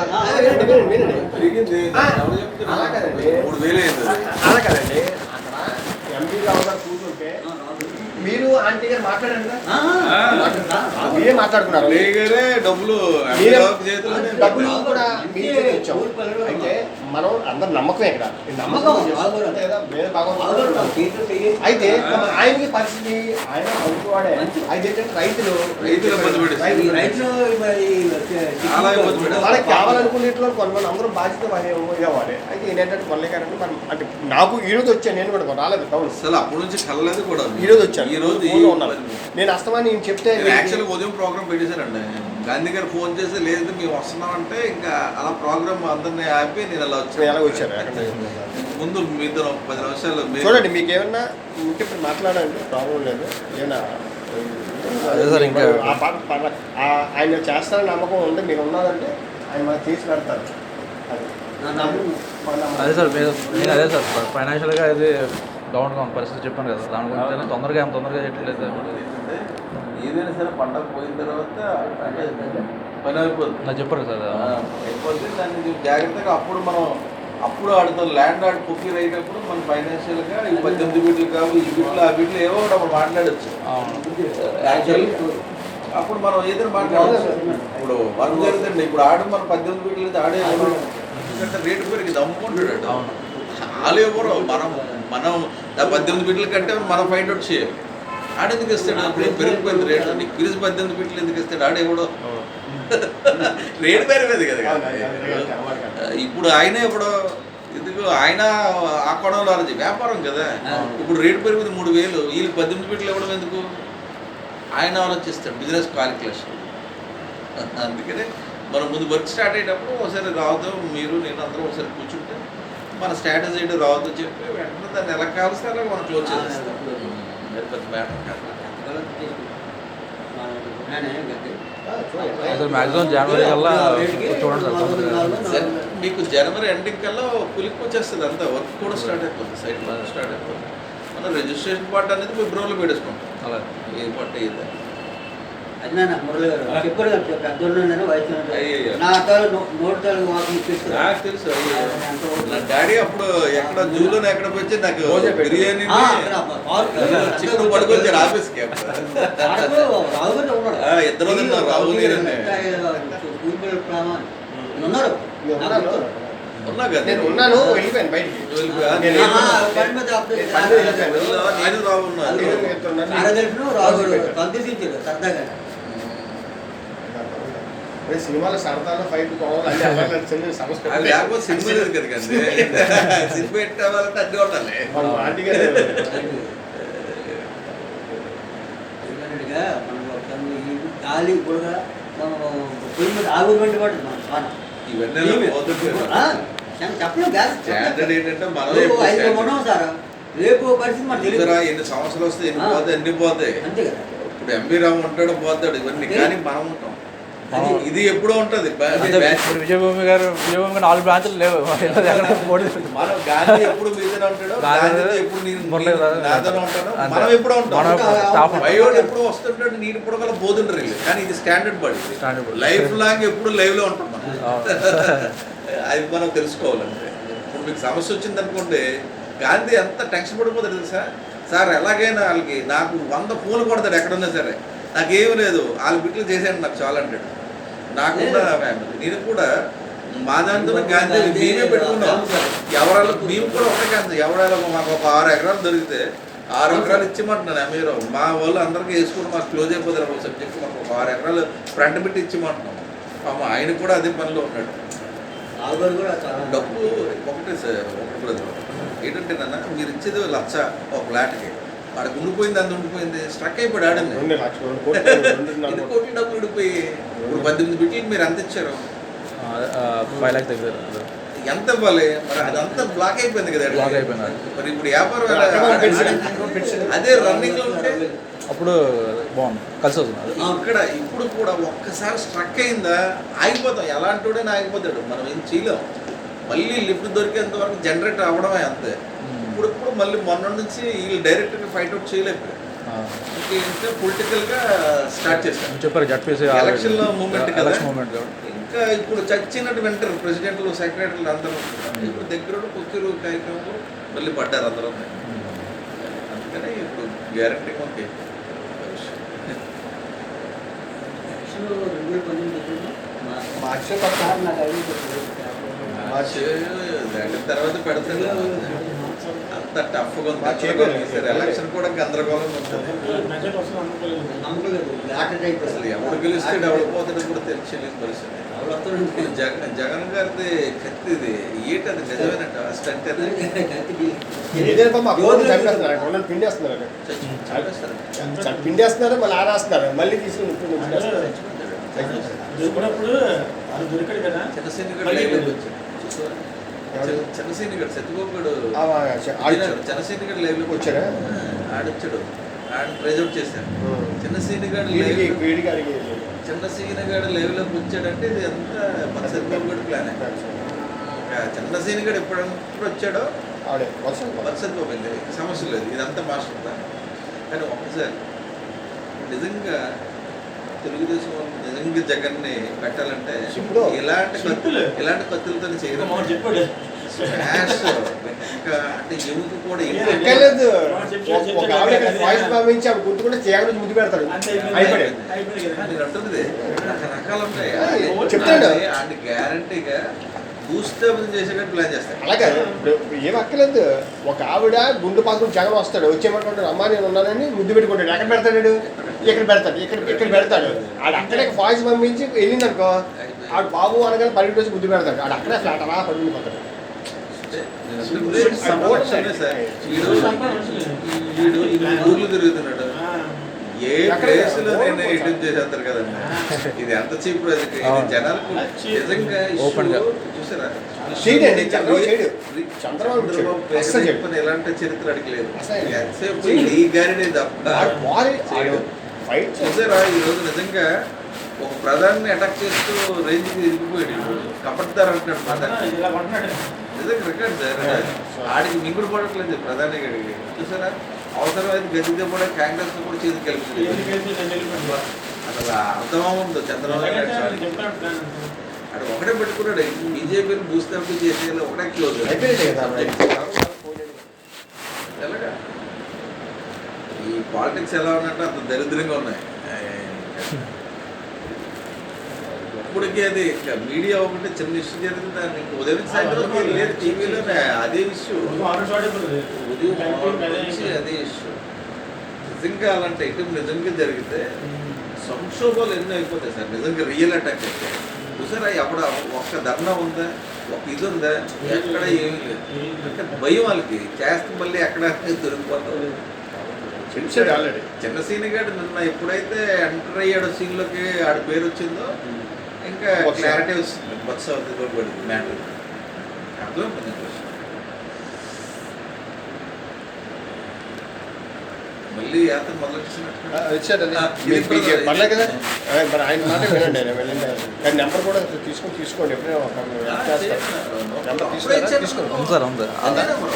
అలా కదండి, అలా కదండి. అక్కడ ఎంపీ రావు గారు కూర్చుంటే మీరు ఆంటీ గారు మాట్లాడండి, మీరే మాట్లాడుకున్నారు. డబ్బులు డబ్బులు కూడా మీరే ఇచ్చాము. అయితే మనం అందరు నమ్మకం ఇక్కడ నమ్మకం అయితే ఆయనకి పరిస్థితి ఆయన మంచివాడే. అయితే ఏంటంటే రైతులు వాళ్ళకి కావాలనుకునేట్లో కొంతమంది అందరూ బాధ్యత ఇవ్వాలి. అయితే ఏంటంటే కొనలేకారంటే మనం అంటే నాకు ఈరోజు వచ్చాను, నేను కూడా రాలేదు టౌన్ అసలు అప్పటి నుంచి కలలేదు కూడా. ఈరోజు వచ్చాను, ఈ రోజు ఉన్నాను నేను. అస్తమాన్ని నేను చెప్తే యాక్చువల్గా ఉదయం ప్రోగ్రామ్ పెట్టేశారండి. గాంధీ గారు ఫోన్ చేసి లేదు మేము వస్తున్నామంటే ఇంకా అలా ప్రోగ్రామ్ అందరినీ ఆపి నేను అలా వచ్చాను. ఎలా వచ్చారు ముందు మీతో 10 నిమిషాలు చూడండి, మీకు ఏమన్నా ఉంటే ఇప్పుడు మాట్లాడండి, ప్రాబ్లం లేదు. ఏమన్నా ఆయన చేస్తారని నమ్మకం ఉంటే మీరు ఉన్నారంటే ఆయన మనకు చేసి పెడతారు. అదే సార్ నేను అదే సార్ ఫైనాన్షియల్గా అది డౌన్గా ఉన్న పరిస్థితి చెప్పాను కదా, దాని గురించి తొందరగా చేయట్లేదు. ఏదైనా సరే పండగ పోయిన తర్వాత పని అయిపోతుంది. నాకు చెప్పారు సార్ అయిపోతే దాన్ని జాగ్రత్తగా అప్పుడు ఆడుతాం. ల్యాండ్ ఆడి పొక్కిర్ అయినప్పుడు మన ఫైనాన్షియల్గా ఈ 18 బిట్లు కావు, ఈ బిట్లు ఆ బిట్లు ఏవో కూడా మనం మాట్లాడచ్చు. యాక్చువల్లీ అప్పుడు మనం ఏదైనా మాట్లాడచ్చు. ఇప్పుడు మనం జరుగుతుంది. ఇప్పుడు ఆడు మన 18 బిట్లు ఆడే ఎందుకంటే రేటు పెరిగింది అమ్ముకుంటాడు. వాళ్ళు ఎవరో మనం 18 బిట్ల కంటే మనం ఫైండ్ అవుట్ చేయాలి. ఆడెందుకు ఇస్తాడు? అప్పుడు పెరిగిపోయింది రేటు. నీకు పిలిచి 18 బిట్లు ఎందుకు ఇస్తాడు? ఆడేవాడు రేటు పెరిగేది కదా. ఇప్పుడు ఆయన ఇప్పుడు ఎందుకు ఆయన ఆ కొడంలో ఆలోచి వ్యాపారం కదా. ఇప్పుడు రేటు పెరిగింది 3000, వీళ్ళకి 18 బిట్లు ఇవ్వడం ఎందుకు? ఆయన ఆలోచిస్తాడు బిజినెస్ క్యాలిక్యులేషన్. అందుకనే మనం ముందు వర్క్ స్టార్ట్ అయ్యేటప్పుడు ఒకసారి రావద్దు, మీరు నేను అందరూ ఒకసారి కూర్చుంటే మన స్ట్రాటజీ ఏంటో రావద్దు చెప్పి వెంటనే దాన్ని ఎలా కావాల్సి అలాగే మనం క్లోజ్ చేసేస్తాం. పెద్ద మ్యాటర్ కాదు. మ్యాక్సిమం జనవరి కల్లా చూడండి సార్. మీకు జనవరి ఎండింగ్ కల్లా పులికి వచ్చేస్తుంది. అంతా వర్క్ కూడా స్టార్ట్ అయిపోతుంది, సైట్ స్టార్ట్ అయిపోతుంది. మనం రిజిస్ట్రేషన్ పార్ట్ అనేది ఫిబ్రవరిలో పెట్టేసుకుంటాం. అలా ఏ పార్ట్ అయ్యింది అది నాన్న మురళి గారు చెప్పారు కదా, పెద్దోళ్ళు వయసు నాకు తెలుసు. నా డాడీ అప్పుడు ఎక్కడ జూలోనే ఎక్కడ వచ్చి నాకు బిర్యానీ చికెన్ పడుకొచ్చారు ఆఫీస్కి. ఇద్దరు రావు ఉన్నారు. ఉన్నా కదా, నేను ఉన్నాను, వెళ్ళిపోయాను బయటికి. నేను రావు ఉన్నాను. సరదాగా సినిమాలో సరదాలో ఫైట్ పోవాలి సమస్య లేకపోతే సినిమా లేదు కదా. సినిమా పెట్టాలంటే అడ్డు ఉండాలి. గాలి కూడా మనం పొయ్యి మీద ఆవిరి వంటి వాడు ఇవన్నీ చెప్పలేదు. ఏంటంటే మనం సార్ రేపు పరిస్థితి మనకు తెలియదు. ఎన్ని సంవత్సరాలు వస్తే ఎన్ని పోతాయి. అంతే కదా. ఇప్పుడు ఎంపీ రావు ఉంటాడు, పోతాడు. ఇవన్నీ కానీ మనం ఉంటాం. ఇది ఎప్పుడో ఉంటది. విజయభూమి గారు 4 బ్రాంచ్లు లేవు. మనం గాంధీ ఎప్పుడు మీదనే ఉంటాడు, ఎప్పుడు నాదనే ఉంటాడు. మనం ఎప్పుడో ఉంటాం. బయోడ్ ఎప్పుడు వస్తుంటాడు, నీరు ఇప్పుడు కల్లా పోతుంటారు. కానీ ఇది స్టాండర్డ్ పడి లైఫ్ లాంగ్ ఎప్పుడు లైవ్ లో ఉంటాం మనం. అది మనం తెలుసుకోవాలంటే ఇప్పుడు మీకు సమస్య వచ్చింది అనుకోండి, గాంధీ ఎంత టెన్షన్ పడిపోతాడు తెలుసా సార్. ఎలాగైనా వాళ్ళకి నాకు 100 ఫోన్లు కొడతాడు ఎక్కడున్నా సరే. నాకేమీ లేదు, వాళ్ళ బిట్లు చేసాడు నాకు చాలా అంటాడు. నాకున్న ఫ్యామిలీ నేను కూడా మా దాంతో గాంధీ మేమే పెట్టుకున్నాం. ఎవరాళ్ళకు మేము కూడా ఒకటే కాదు. ఎవరాళ్ళకు మాకు ఒక 6 ఎకరాలు దొరికితే 6 ఎకరాలు ఇచ్చిమంటున్నాను అమీరావు. మా వాళ్ళు అందరికీ వేసుకుని మాకు క్లోజ్ అయిపోతారు ఒక సబ్జెక్ట్. మాకు ఒక 6 ఎకరాలు ఫ్రంట్ పెట్టి ఇచ్చిమంటున్నాం. ఆయన కూడా అదే పనిలో ఉన్నాడు. డబ్బు ఒకటే సార్, ఒకటి ఏంటంటే నాన్న మీరు ఇచ్చేది 1,00,000 ఒక ఫ్లాట్కి, వాడికి ఉండిపోయింది, అంత ఉండిపోయింది, స్ట్రక్ అయిపోయాడు. ఆడండి 2 కోట్ల డబ్బులు ఉండిపోయి ఇప్పుడు 18 బిట్లకి మీరు ఎంత ఇచ్చారు? 5 lakhs దగ్గర ఎంత ఇవ్వాలి? మరి అదంతా బ్లాక్ అయిపోయింది కదా. మరి ఇప్పుడు వ్యాపారం అదే రన్నింగ్ లో ఉంటే అప్పుడు బాగుంది, కలిసి వస్తుంది. ఇక్కడ ఇప్పుడు కూడా ఒక్కసారి స్ట్రక్ అయిందా ఆగిపోతాం. ఎలాంటి వాడైనా ఆగిపోతాడు, మనం ఏం చేయలేం. మళ్ళీ లిఫ్ట్ దొరికేంత వరకు జనరేటర్ అవ్వడమే అంతే. ఇప్పుడు మళ్ళీ మొన్న నుంచి వీళ్ళు డైరెక్ట్గా ఫైట్ అవుట్ చేయలేకపోయారు. ఇంకేంటే పొలిటికల్గా స్టార్ట్ చేశారు. చెప్పారు జడ్పీసీ ఎలక్షన్ మూమెంట్ కదా. ఇంకా ఇప్పుడు చచ్చినట్టు వింటారు ప్రెసిడెంట్లు సెక్రటరీలు అందరూ. ఇప్పుడు దగ్గర కుక్కరు కార్యక్రమంలో మళ్ళీ పడ్డారు అందరూ. అందుకని ఇప్పుడు గ్యారంటీ మనకి ఎలక్షన్ 2019 మార్చి నాకు ఐడియా మార్చి దాని తర్వాత పెడతారు. అంత టఫ్గా ఉంది. ఎలక్షన్ కూడా గందరగోళంగా ఉంటుంది. నమ్మకం లేదు లాటరీ అయిపోతుంది అసలు ఎవరు గెలిస్తే డెవలప్ అవుతుంది కూడా తెలియలేని పరిస్థితి. జగన్ గారిది కత్తి ఇది ఏంటది నిజమేనట స్టంట్ అది పిండేస్తున్నారు చంపేస్తారు. పిండేస్తున్నారు మళ్ళీ ఆరేస్తున్నారు మళ్ళీ తీసుకుని దొరికినప్పుడు అది దొరికాడు కదా చిన్నసీనిగడ్ లైవ్ వచ్చాడు. చిన్నసీనిగడ్ సత్యగోపుడు చిన్నసీనిగడ్ లైవ్ వచ్చాడా ఆడొచ్చాడు. ఆడ ప్రెజెంట్ చేశారు. చిన్నసీనిగడ్ లైవ్ చిన్నసీనిగడ్ లైవ్లోకి వచ్చాడంటే ఇది అంతా మన సత్యగోపుడు ప్లాన్. చిన్నసీనిగడ్ ఎప్పుడంటే వచ్చాడో వత్సత్వపోయింది సమస్య లేదు. ఇదంతా మాస్టర్ ప్లాన్. కానీ ఒక్కసారి నిజంగా తెలుగుదేశం వాళ్ళు నిజంగా జగన్ని పెట్టాలంటే ఇలాంటి కత్తులతో చేయడం చెప్పాడు అంటే ఎముక కూడా ఎక్కలేదు. ఒక ఆవిడ వాయిస్ పంపించి ఆవిడ గుర్తు కూడా చేయడానికి ముందు పెడతాడు అయిపోయాడు. నేను అంటున్నది రకరకాలు ఉంటాయి. చెప్తాడు అంటే గ్యారంటీగా భూస్థాపన చేసేటట్టు ప్లాన్ చేస్తాడు. అలాగే ఇప్పుడు ఏం అక్కలేదు. ఒక ఆవిడ గుండు పాత్ర జగన్ వస్తాడు వచ్చేయమంటాడు అమ్మా నేను ఉన్నానని ముద్దు పెట్టుకుంటాడు. ఎక్కడ పెడతాడు ఇక్కడ పెడతాడు ఇక్కడ పెడతాడు. ఆడు అక్కడే వాయిస్ పంపించి వెళ్ళింది అనుకో ఆడు బాబు అనగానే పరిగెట్టి వచ్చి ముద్దు పెడతాడు. ఆడు అక్కడే ఫ్లాట్ అలా పడుకుని పోతాడు. ఊర్లు తిరుగుతున్నాడు. ఏ ప్లేస్ లో నేను ఎడిట్ చేసేస్తారు కదండి. ఇది ఎంత చీప్ ప్రాజెక్ట్. ఇది జనాలకు నిజంగా చూసారా చంద్రబాబు ఎలాంటి చరిత్ర అడిగలేదు. ఈ గారినే తప్ప చూసారా ఈరోజు నిజంగా ఒక ప్రధాని అటాక్ చేస్తూ రేంజ్కి ఎదిగిపోయాడు. కపట్దారు అంటున్నాడు ప్రధాని. నిజంగా రికార్డ్ సార్. ఆడికి మింగుడు పడట్లేదు ప్రధాని గారికి. చూసారా అవసరమైతే గదిగా కూడా కాంగ్రెస్ కూడా చేతికి కలిపి అసలు అర్థమవుందో చంద్రబాబు నాయుడు అక్కడ ఒకటే పెట్టుకున్నాడు. బీజేపీని భూస్థాపన చేసేది ఒకటే క్లోజ్. ఎలాగా ఈ పాలిటిక్స్ ఎలా ఉన్నట్టు అంత దరిద్రంగా ఉన్నాయి. ఇప్పటికీ అది మీడియా ఒకటి చిన్న ఇష్యూ జరిగింది. దాన్ని ఉదయం సాయంత్రం లేదు టీవీలో అదే ఇష్యూ అదే ఇష్యూ. నిజంగా అలాంటి ఐటమ్ నిజంగా జరిగితే సంక్షోభాలు ఎన్నో అయిపోతాయి సార్. నిజంగా రియల్ అటాక్ అయితే చూసారా ఎక్కడ ఒక్క ధర్నా ఉందా ఒక ఇది ఉందా ఎక్కడ ఏమీ లేదు. అంటే భయం వాళ్ళకి చేస్తే మళ్ళీ ఎక్కడ దొరికిపోతాం. చిన్నసీని గారు నిన్న ఎప్పుడైతే ఎంటర్ అయ్యాడో సీన్లోకి ఆడ పేరు వచ్చిందో ఇంకా క్లారిటీ వస్తుంది. బస్ అవుతుంది మ్యాటర్ అర్థం. మళ్ళీ యాత్ర వచ్చాడండి పర్లేదు కదా మరి ఆయన మాట వినండి. ఆయన వెళ్ళండి కానీ నెంబర్ కూడా తీసుకోండి. ఎప్పుడైనా నెంబర్ తీసుకోండి. సార్ ఉంది అదే నెంబర్.